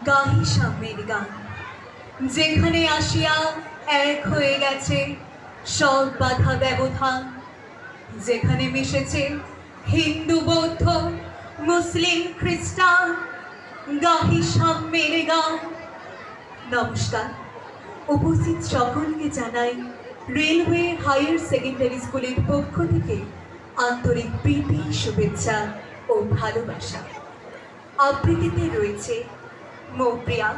গাহি সাম্যের গান, যেখানে আসিয়া এক হয়ে গেছে সব বাধা ব্যবধান, যেখানে মিশেছে হিন্দু বৌদ্ধ মুসলিম খ্রিস্টান, গাহি সাম্যের গান। নমস্কার, উপস্থিত সকলকে জানাই রেলওয়ে হায়ার সেকেন্ডারি স্কুলের পক্ষ থেকে আন্তরিক প্রীতি, শুভেচ্ছা ও ভালোবাসা। আবৃত্তিতে রয়েছে মৌপ্রিয়া,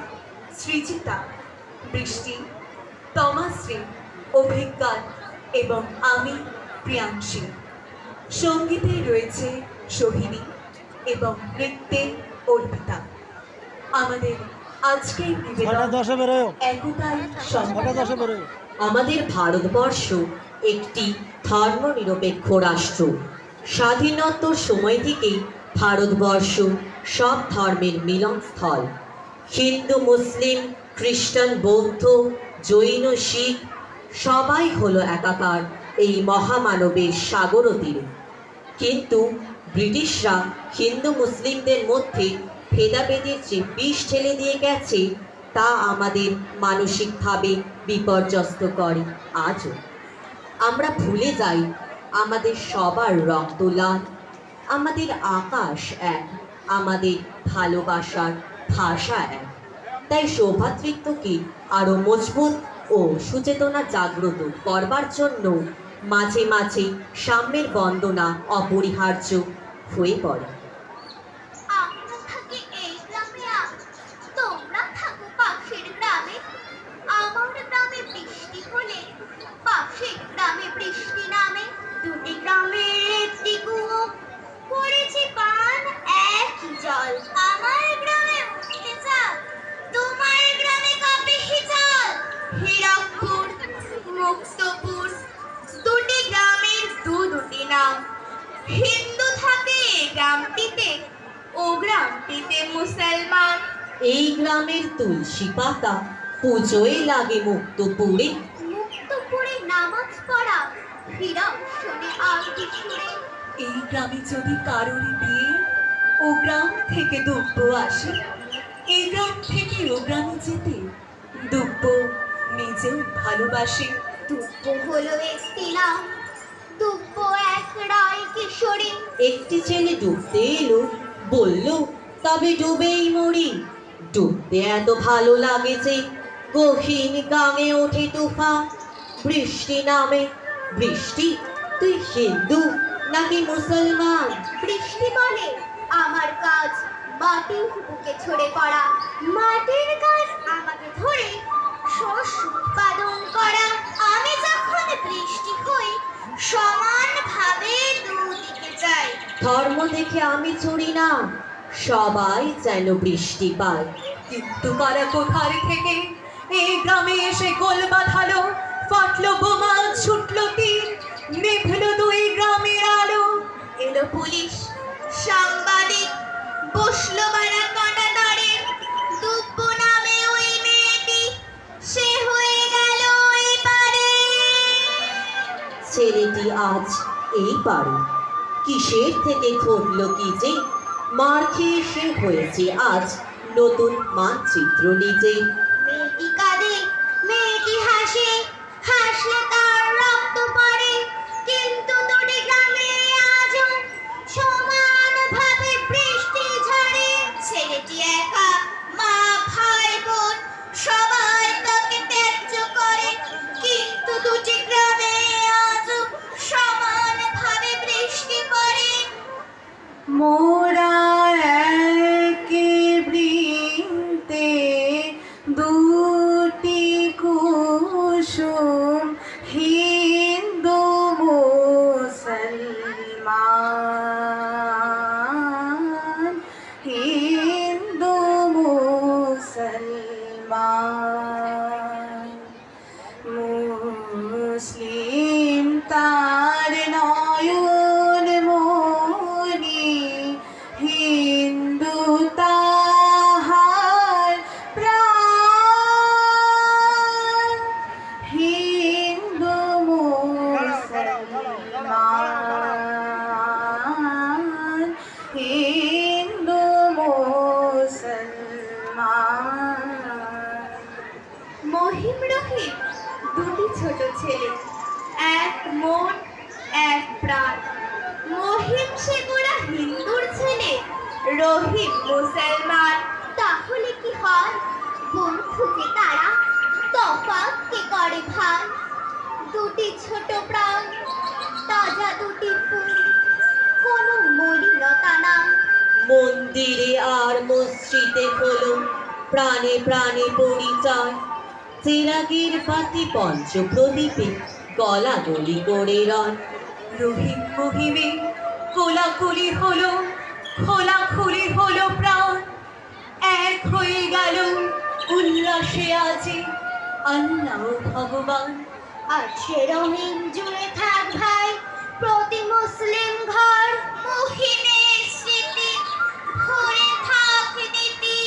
সৃজিতা, বৃষ্টি, তমাশ্রী, অভিজ্ঞান এবং আমি প্রিয়াংশী। সঙ্গীতে রয়েছে সোহিনী এবং নৃত্যে অর্পিতা। আমাদের আজকের নিবেদন একতাই সম্পর্ক। আমাদের ভারতবর্ষ একটি ধর্মনিরপেক্ষ রাষ্ট্র। স্বাধীনতার সময় থেকেই ভারতবর্ষ সব ধর্মের মিলনস্থল। হিন্দু, মুসলিম, খ্রিস্টান, বৌদ্ধ, জৈন, শিখ সবাই হলো একাকার এই মহামানবের সাগর তীরে। কিন্তু ব্রিটিশরা হিন্দু মুসলিমদের মধ্যে ভেদাভেদের যে বিষ ঢেলে দিয়ে গেছে, তা আমাদের মানসিকভাবে বিপর্যস্ত করে। আজও আমরা ভুলে যাই আমাদের সবার রক্ত লাল, আমাদের আকাশ এক, আমাদের ভালোবাসার ভাষা এক। তাই সৌভ্রাতৃত্বকে আরও মজবুত ও সুচেতনা জাগ্রত করবার জন্য মাঝে মাঝে সাম্যের বন্দনা অপরিহার্য হয়ে পড়ে। দুটি গ্রামের একটি কুয়ো, পড়েছে পান একই জল। আমার গ্রামে উঠতে চাল, তোমার গ্রামে কাঁপে শীতল। হীরকপুর, মুক্তপুর, দুটি গ্রামের দুটি নাম। হিন্দু থাকে গ্রামটিতে, ও গ্রামটিতে মুসলমান। এই গ্রামের তুলসী পাতা পুজোয় লাগে মুক্তপুরে। মুক্তপুরে নামাজ পড়া হীরক শোনে আরতি সুরে। এই গ্রামে যদি কারোর বিয়ে, ও গ্রাম থেকে দুব্য আসে। এই গ্রাম থেকে ও গ্রামে যেতে দুব্য নিজেও ভালোবাসে। দুব্য হলো একটি নাম, দুব্য এক রায় কিশোরী। একটি ছেলে ডুবতে এলো, বলল তবে ডুবেই মরি। ডুবতে এত ভালো লাগে যে গহীন গাঙে ওঠে তুফান। বৃষ্টি নামে, বৃষ্টি তুই হিন্দু নাকি মুসলমান? বৃষ্টি বলে আমার কাজ মাটির বুকে ছড়ে পড়া। মাটির কাজ আমাকে ধরে শস্য উৎপাদন করা। আমি যখন বৃষ্টি হই, সমানভাবে দুদিকে যাই। ধর্ম দেখে আমি চড়ি না, সবাই যেন বৃষ্টি পায়। কিন্তু কারা কোথার থেকে এই গ্রামে এসে গোল বাঁধালো, ফাটলো বোমা, ছুটলো তীর, নিভলো দুই গ্রামের আলো। এলো পুলিশ, সাংবাদিক, বসলো বারা কাটা দরে। দুব্য নামে ওই মেয়েটি, সে হয়ে গেল ওই পারে। ছেলেটি আজ এই পারে, কিসের থেকে ঘটলো কি যে মার খেয়ে সে হয়েছে আজ নতুন মানচিত্র নিজে। মেয়েটি কাঁদে, মেয়েটি হাসে, হাসলে তার রক্ত পড়ে। কিন্তু দুটি গ্রামে আজও সমানভাবে বৃষ্টি ঝরে। ছেলেটি একা, মা, ভাই, বোন সবাই তাকে ত্যায্য করে। কিন্তু দুটি গ্রামে আজও সমানভাবে বৃষ্টি পড়ে। মোরা একে বৃন্তে দুটি কুসুম, ছেলে, এক মন এক প্রাণ। মহিম সে গোড়া হিন্দুর ছেলে, রহিম মুসলমান। তাহলে কি হয় বন্ধুকে তারা তফাৎ কে করে ভাই? দুটি ছোট প্রাণ, তাজা দুটি ফুল, কোনো মলিনতা না। মন্দিরে আর মসজিদে হলো প্রাণে প্রাণে পরিচয়। চেরাগের বাতি পঞ্চ প্রদীপে গলাগলি করে রয়। রহিম মহিমে কোলাকুলি হলো, খোলাখুলি হলো প্রাণ। এক হয়ে গেল উল্লাসে আজি আল্লাহ ভগবান। আছে রহিম জুড়ে থাক ভাই প্রতি মুসলিম ঘর, মহিমের স্মৃতি ভরে থাক নীতি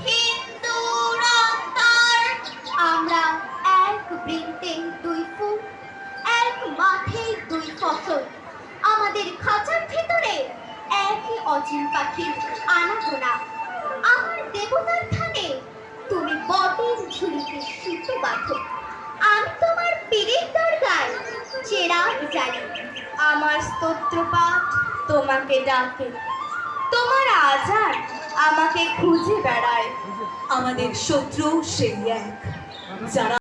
হিন্দুর অন্তর। আমরা এক বৃন্তে দুই ফুল, এক মাঠে দুই ফসল। আমাদের খাঁচার ভিতরে একই অচিন পাখির আনাগোনা। আমার দেবতার থানে তুমি বটের ঝুলিতে সুতো বাঁধো, আমি তোমার পীরের দরগায় চেরাগ জ্বালি। আমার স্তোত্রপাঠ তোমাকে ডাকে, তোমার আজান আমাকে খুঁজে বেড়ায়। আমাদের শত্রু সেই এক, যারা